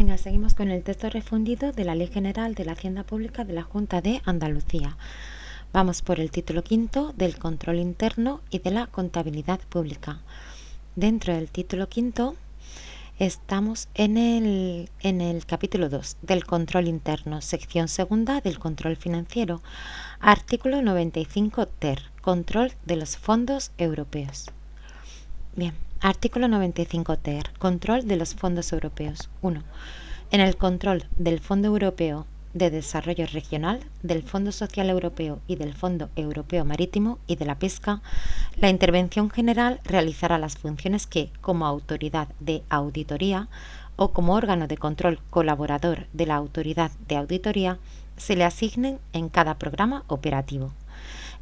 Venga, seguimos con el texto refundido de la Ley General de la Hacienda Pública de la Junta de Andalucía. Vamos por el título quinto del control interno y de la contabilidad pública. Dentro del título quinto estamos en el capítulo 2 del control interno, sección segunda del control financiero, artículo 95 ter, control de los fondos europeos. Bien, artículo 95 ter, control de los fondos europeos. 1. En el control del Fondo Europeo de Desarrollo Regional, del Fondo Social Europeo y del Fondo Europeo Marítimo y de la Pesca, la Intervención General realizará las funciones que, como autoridad de auditoría o como órgano de control colaborador de la autoridad de auditoría, se le asignen en cada programa operativo.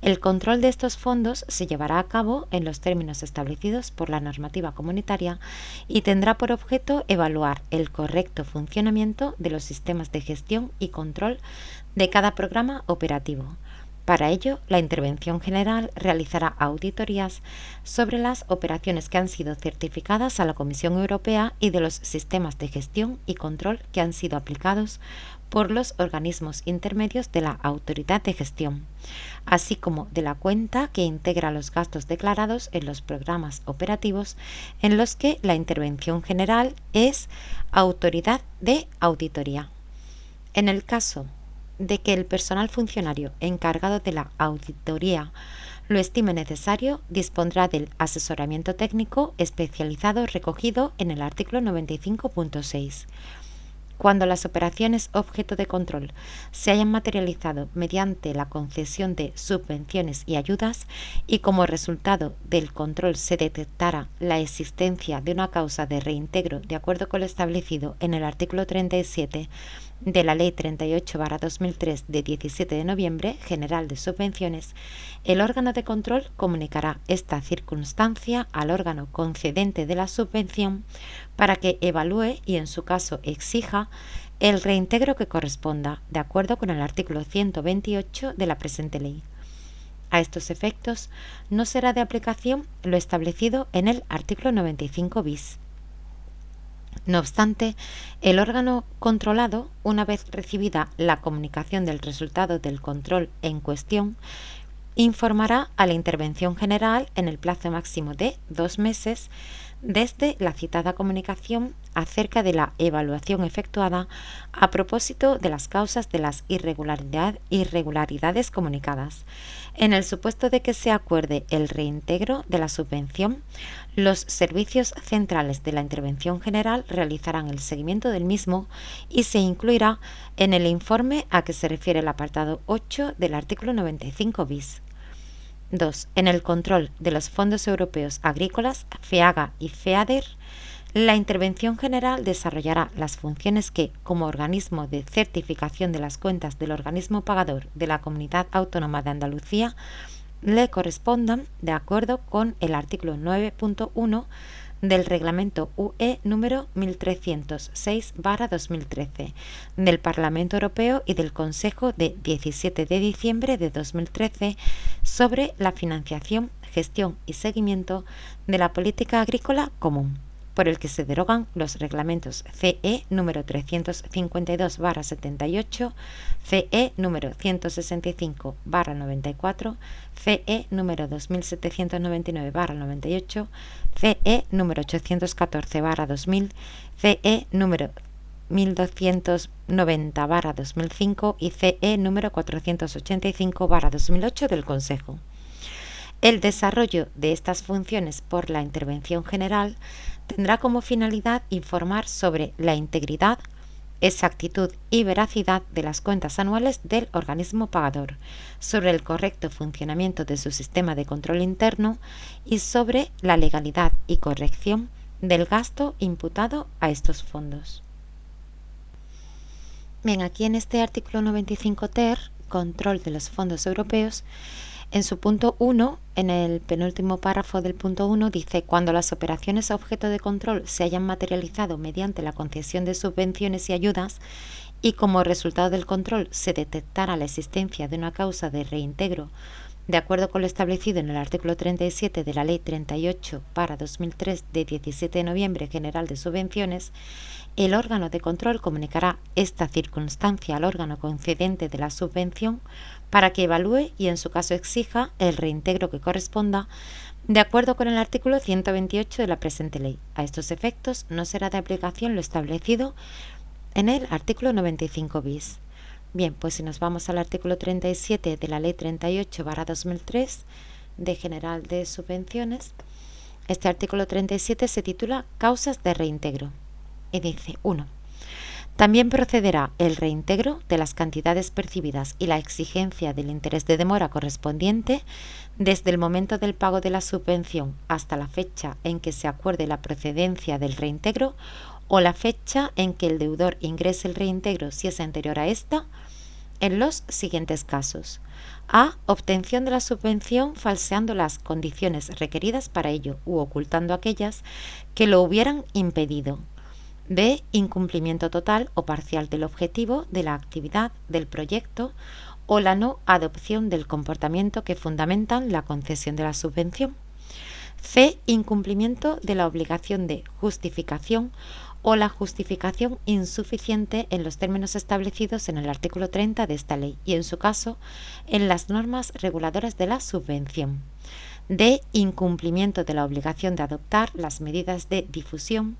El control de estos fondos se llevará a cabo en los términos establecidos por la normativa comunitaria y tendrá por objeto evaluar el correcto funcionamiento de los sistemas de gestión y control de cada programa operativo. Para ello, la Intervención General realizará auditorías sobre las operaciones que han sido certificadas a la Comisión Europea y de los sistemas de gestión y control que han sido aplicados por los organismos intermedios de la autoridad de gestión, así como de la cuenta que integra los gastos declarados en los programas operativos en los que la Intervención General es autoridad de auditoría. En el caso de que el personal funcionario encargado de la auditoría lo estime necesario, dispondrá del asesoramiento técnico especializado recogido en el artículo 95.6. Cuando las operaciones objeto de control se hayan materializado mediante la concesión de subvenciones y ayudas y como resultado del control se detectara la existencia de una causa de reintegro de acuerdo con lo establecido en el artículo 37 de la Ley 38/2003 de 17 de noviembre general de subvenciones, el órgano de control comunicará esta circunstancia al órgano concedente de la subvención para que evalúe y en su caso exija el reintegro que corresponda, de acuerdo con el artículo 128 de la presente ley. A estos efectos no será de aplicación lo establecido en el artículo 95 bis. No obstante, el órgano controlado, una vez recibida la comunicación del resultado del control en cuestión, informará a la Intervención General en el plazo máximo de 2 meses desde la citada comunicación acerca de la evaluación efectuada a propósito de las causas de las irregularidades comunicadas. En el supuesto de que se acuerde el reintegro de la subvención, los servicios centrales de la Intervención General realizarán el seguimiento del mismo y se incluirá en el informe a que se refiere el apartado 8 del artículo 95 bis. 2. En el control de los fondos europeos agrícolas, FEAGA y FEADER, la Intervención General desarrollará las funciones que, como organismo de certificación de las cuentas del organismo pagador de la Comunidad Autónoma de Andalucía, le correspondan de acuerdo con el artículo 9.1 del Reglamento UE número 1306/2013 del Parlamento Europeo y del Consejo de 17 de diciembre de 2013 sobre la financiación, gestión y seguimiento de la política agrícola común, por el que se derogan los reglamentos CE número 352/78, CE número 165/94, CE número 2799/98, CE número 814/2000, CE número 1290/2005 y CE número 485/2008 del Consejo. El desarrollo de estas funciones por la Intervención General tendrá como finalidad informar sobre la integridad, exactitud y veracidad de las cuentas anuales del organismo pagador, sobre el correcto funcionamiento de su sistema de control interno y sobre la legalidad y corrección del gasto imputado a estos fondos. Bien, aquí en este artículo 95 ter, control de los fondos europeos, en su punto 1, en el penúltimo párrafo del punto 1, dice: cuando las operaciones objeto de control se hayan materializado mediante la concesión de subvenciones y ayudas y como resultado del control se detectara la existencia de una causa de reintegro De acuerdo con lo establecido en el artículo 37 de la Ley 38/2003 de 17 de noviembre general de subvenciones, el órgano de control comunicará esta circunstancia al órgano concedente de la subvención para que evalúe y, en su caso, exija el reintegro que corresponda de acuerdo con el artículo 128 de la presente ley. A estos efectos no será de aplicación lo establecido en el artículo 95 bis. Bien, pues si nos vamos al artículo 37 de la Ley 38/2003 de General de Subvenciones, este artículo 37 se titula Causas de reintegro y dice: 1. También procederá el reintegro de las cantidades percibidas y la exigencia del interés de demora correspondiente desde el momento del pago de la subvención hasta la fecha en que se acuerde la procedencia del reintegro o la fecha en que el deudor ingrese el reintegro si es anterior a esta, en los siguientes casos. A. Obtención de la subvención falseando las condiciones requeridas para ello u ocultando aquellas que lo hubieran impedido. B. Incumplimiento total o parcial del objetivo, de la actividad, del proyecto o la no adopción del comportamiento que fundamentan la concesión de la subvención. C. Incumplimiento de la obligación de justificación o la justificación insuficiente en los términos establecidos en el artículo 30 de esta ley y, en su caso, en las normas reguladoras de la subvención. D. Incumplimiento de la obligación de adoptar las medidas de difusión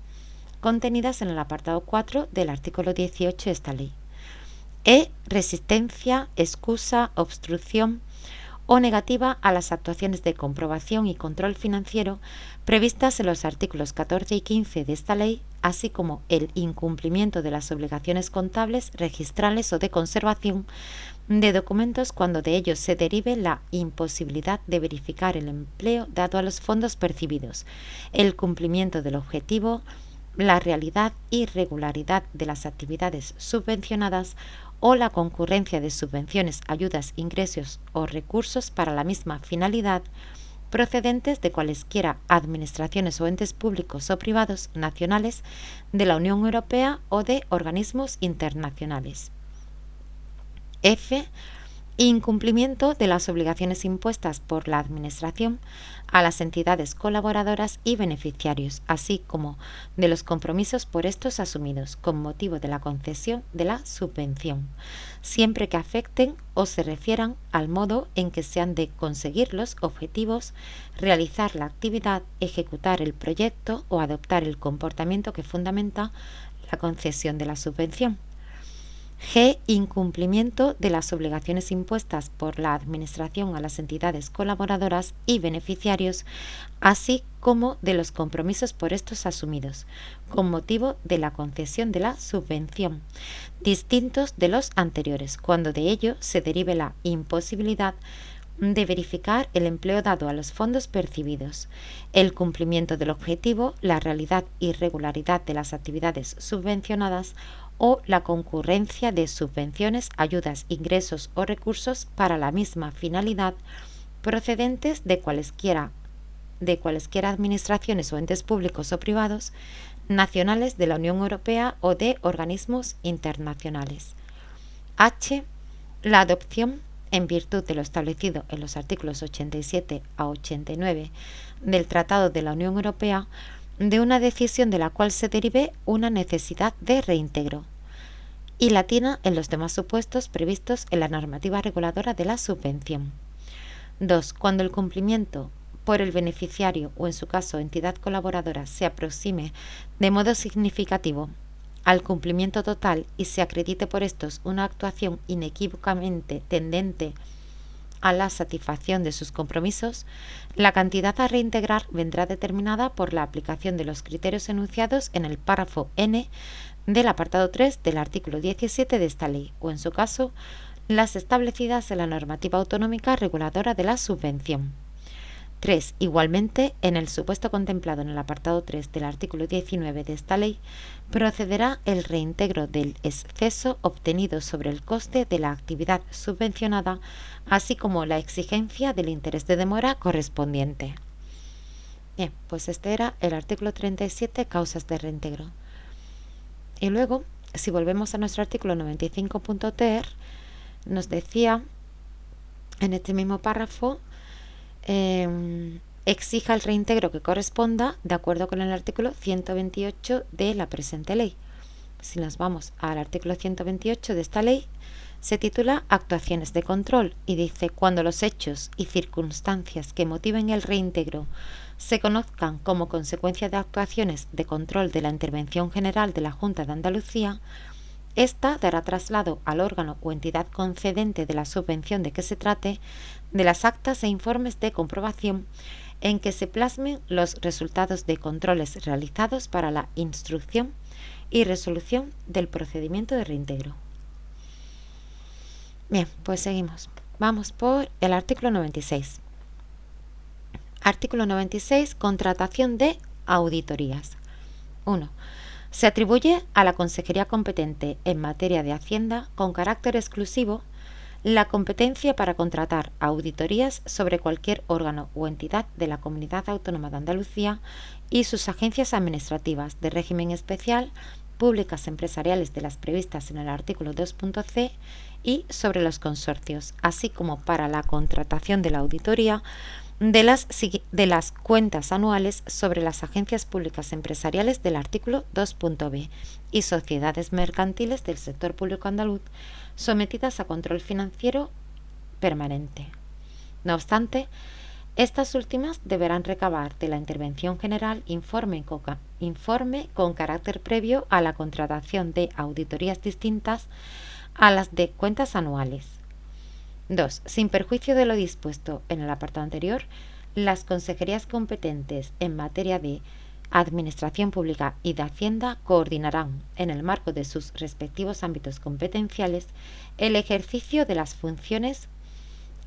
contenidas en el apartado 4 del artículo 18 de esta ley. E. Resistencia, excusa, obstrucción o negativa a las actuaciones de comprobación y control financiero previstas en los artículos 14 y 15 de esta ley, así como el incumplimiento de las obligaciones contables, registrales o de conservación de documentos cuando de ellos se derive la imposibilidad de verificar el empleo dado a los fondos percibidos, el cumplimiento del objetivo, la realidad y regularidad de las actividades subvencionadas o la concurrencia de subvenciones, ayudas, ingresos o recursos para la misma finalidad procedentes de cualesquiera administraciones o entes públicos o privados nacionales de la Unión Europea o de organismos internacionales. F. Incumplimiento de las obligaciones impuestas por la Administración a las entidades colaboradoras y beneficiarios, así como de los compromisos por estos asumidos con motivo de la concesión de la subvención, siempre que afecten o se refieran al modo en que se han de conseguir los objetivos, realizar la actividad, ejecutar el proyecto o adoptar el comportamiento que fundamenta la concesión de la subvención. G. Incumplimiento de las obligaciones impuestas por la Administración a las entidades colaboradoras y beneficiarios, así como de los compromisos por estos asumidos, con motivo de la concesión de la subvención, distintos de los anteriores, cuando de ello se derive la imposibilidad de verificar el empleo dado a los fondos percibidos, el cumplimiento del objetivo, la realidad y regularidad de las actividades subvencionadas o la concurrencia de subvenciones, ayudas, ingresos o recursos para la misma finalidad procedentes de cualesquiera administraciones o entes públicos o privados nacionales de la Unión Europea o de organismos internacionales. H. La adopción, en virtud de lo establecido en los artículos 87 a 89 del Tratado de la Unión Europea, de una decisión de la cual se derive una necesidad de reintegro, y latina en los demás supuestos previstos en la normativa reguladora de la subvención. 2. Cuando el cumplimiento por el beneficiario o, en su caso, entidad colaboradora se aproxime de modo significativo al cumplimiento total y se acredite por estos una actuación inequívocamente tendente a la satisfacción de sus compromisos, la cantidad a reintegrar vendrá determinada por la aplicación de los criterios enunciados en el párrafo N del apartado 3 del artículo 17 de esta ley, o, en su caso, las establecidas en la normativa autonómica reguladora de la subvención. 3. Igualmente, en el supuesto contemplado en el apartado 3 del artículo 19 de esta ley, procederá el reintegro del exceso obtenido sobre el coste de la actividad subvencionada, así como la exigencia del interés de demora correspondiente. Bien, pues este era el artículo 37, causas de reintegro. Y luego, si volvemos a nuestro artículo 95.ter, nos decía en este mismo párrafo exija el reintegro que corresponda de acuerdo con el artículo 128 de la presente ley. Si nos vamos al artículo 128 de esta ley, se titula Actuaciones de control y dice: cuando los hechos y circunstancias que motiven el reintegro se conozcan como consecuencia de actuaciones de control de la Intervención General de la Junta de Andalucía, esta dará traslado al órgano o entidad concedente de la subvención de que se trate de las actas e informes de comprobación en que se plasmen los resultados de controles realizados para la instrucción y resolución del procedimiento de reintegro. Bien, pues seguimos. Vamos por el artículo 96. Artículo 96. Contratación de auditorías. 1. Se atribuye a la Consejería competente en materia de Hacienda con carácter exclusivo la competencia para contratar auditorías sobre cualquier órgano o entidad de la Comunidad Autónoma de Andalucía y sus agencias administrativas de régimen especial, públicas empresariales de las previstas en el artículo 2.c y sobre los consorcios, así como para la contratación de la auditoría de las cuentas anuales sobre las agencias públicas empresariales del artículo 2.b y sociedades mercantiles del sector público andaluz sometidas a control financiero permanente. No obstante, estas últimas deberán recabar de la Intervención General informe con carácter previo a la contratación de auditorías distintas a las de cuentas anuales. 2. Sin perjuicio de lo dispuesto en el apartado anterior, las consejerías competentes en materia de Administración Pública y de Hacienda coordinarán, en el marco de sus respectivos ámbitos competenciales, el ejercicio de las funciones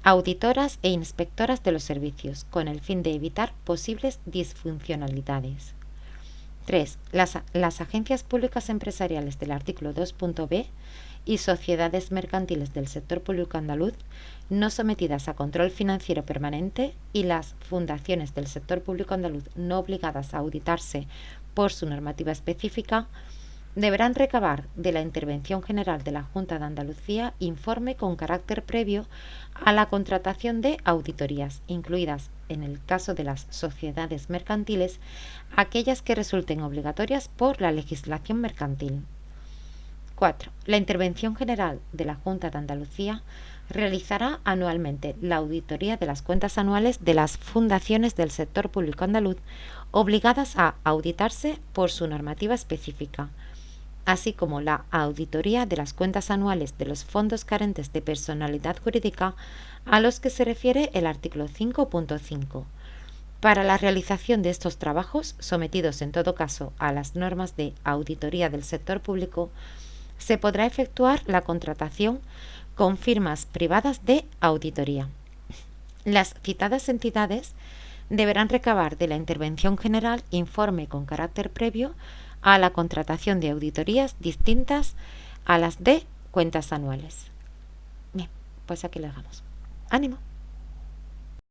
auditoras e inspectoras de los servicios, con el fin de evitar posibles disfuncionalidades. 3. Las agencias públicas empresariales del artículo 2.b y sociedades mercantiles del sector público andaluz no sometidas a control financiero permanente y las fundaciones del sector público andaluz no obligadas a auditarse por su normativa específica deberán recabar de la Intervención General de la Junta de Andalucía informe con carácter previo a la contratación de auditorías, incluidas, en el caso de las sociedades mercantiles, aquellas que resulten obligatorias por la legislación mercantil. 4. La Intervención General de la Junta de Andalucía realizará anualmente la auditoría de las cuentas anuales de las fundaciones del sector público andaluz obligadas a auditarse por su normativa específica, así como la auditoría de las cuentas anuales de los fondos carentes de personalidad jurídica a los que se refiere el artículo 5.5. Para la realización de estos trabajos, sometidos en todo caso a las normas de auditoría del sector público, se podrá efectuar la contratación con firmas privadas de auditoría. Las citadas entidades deberán recabar de la Intervención General informe con carácter previo a la contratación de auditorías distintas a las de cuentas anuales. Bien, pues aquí lo dejamos. ¡Ánimo!